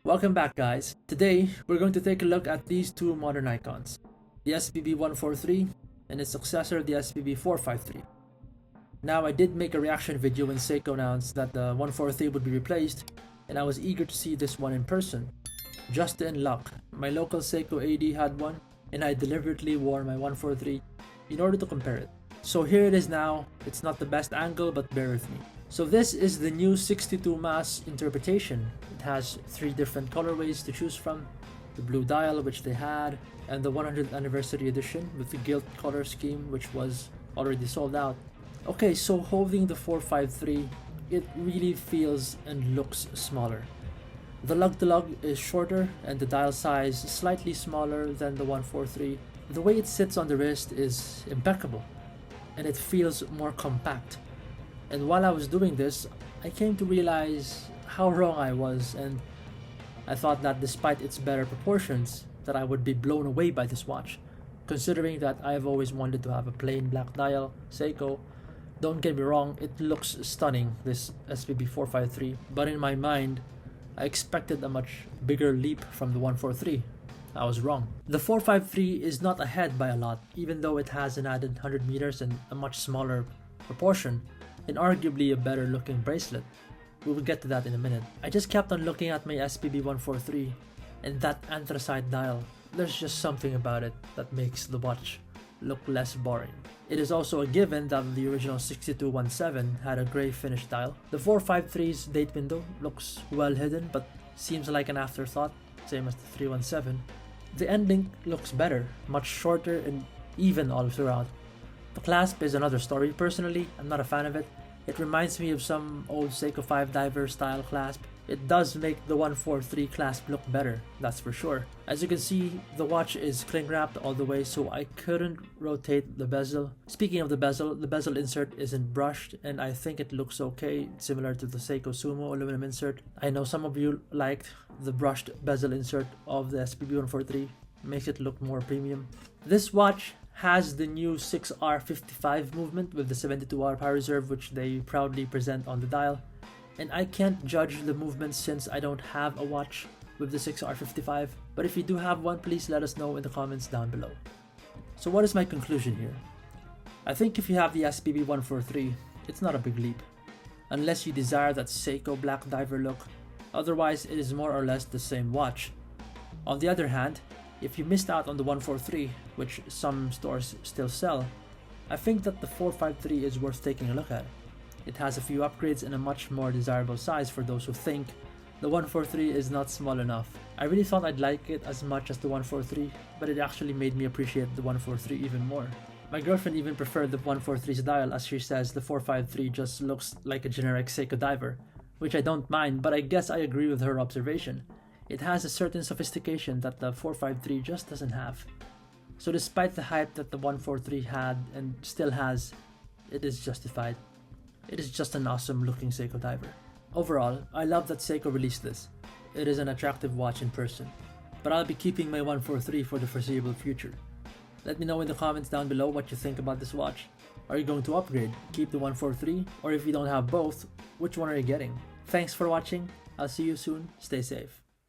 Welcome back, guys. Today, we're going to take a look at these two modern icons, the SPB143 and its successor, the SPB453. Now, I did make a reaction video when Seiko announced that the 143 would be replaced, and I was eager to see this one in person. Just in luck, my local Seiko AD had one, and I deliberately wore my 143 in order to compare it. So here it is now. It's not the best angle, but bear with me. So this is the new 62 mass interpretation. It has 3 different colorways to choose from: the blue dial, which they had, and the 100th anniversary edition with the gilt color scheme, which was already sold out. Okay, so holding the 453, it really feels and looks smaller. The lug-to-lug is shorter and the dial size slightly smaller than the 143. The way it sits on the wrist is impeccable, and it feels more compact. And while I was doing this, I came to realize how wrong I was, and I thought that despite its better proportions, that I would be blown away by this watch, considering that I've always wanted to have a plain black dial Seiko. Don't get me wrong, it looks stunning, this SPB453, but in my mind, I expected a much bigger leap from the 143. I was wrong. The 453 is not ahead by a lot, even though it has an added 100 meters and a much smaller proportion, and arguably a better looking bracelet. We will get to that in a minute. I just kept on looking at my SPB143 and that anthracite dial. There's just something about it that makes the watch look less boring. It is also a given that the original 6217 had a grey finish dial. The 453's date window looks well hidden but seems like an afterthought, same as the 317. The end link looks better, much shorter and even all throughout. The clasp is another story. Personally, I'm not a fan of it. It reminds me of some old Seiko 5 diver style clasp. It does make the 143 clasp look better, that's for sure. As you can see, the watch is cling wrapped all the way, so I couldn't rotate the bezel. Speaking of the bezel insert isn't brushed, and I think it looks okay, similar to the Seiko Sumo aluminum insert. I know some of you liked the brushed bezel insert of the SPB143, makes it look more premium. This watch has the new 6R55 movement with the 72-hour power reserve, which they proudly present on the dial. And I can't judge the movement since I don't have a watch with the 6R55, but if you do have one, please let us know in the comments down below. So what is my conclusion here? I think if you have the SPB143, it's not a big leap, unless you desire that Seiko black diver look. Otherwise, it is more or less the same watch. On the other hand, if you missed out on the 143, which some stores still sell, I think that the 453 is worth taking a look at. It has a few upgrades and a much more desirable size for those who think the 143 is not small enough. I really thought I'd like it as much as the 143, but it actually made me appreciate the 143 even more. My girlfriend even preferred the 143's dial, as she says the 453 just looks like a generic Seiko diver, which I don't mind, but I guess I agree with her observation. It has a certain sophistication that the 453 just doesn't have. So despite the hype that the 143 had and still has, it is justified. It is just an awesome looking Seiko diver. Overall, I love that Seiko released this. It is an attractive watch in person, but I'll be keeping my 143 for the foreseeable future. Let me know in the comments down below what you think about this watch. Are you going to upgrade, keep the 143, or if you don't have both, which one are you getting? Thanks for watching. I'll see you soon. Stay safe.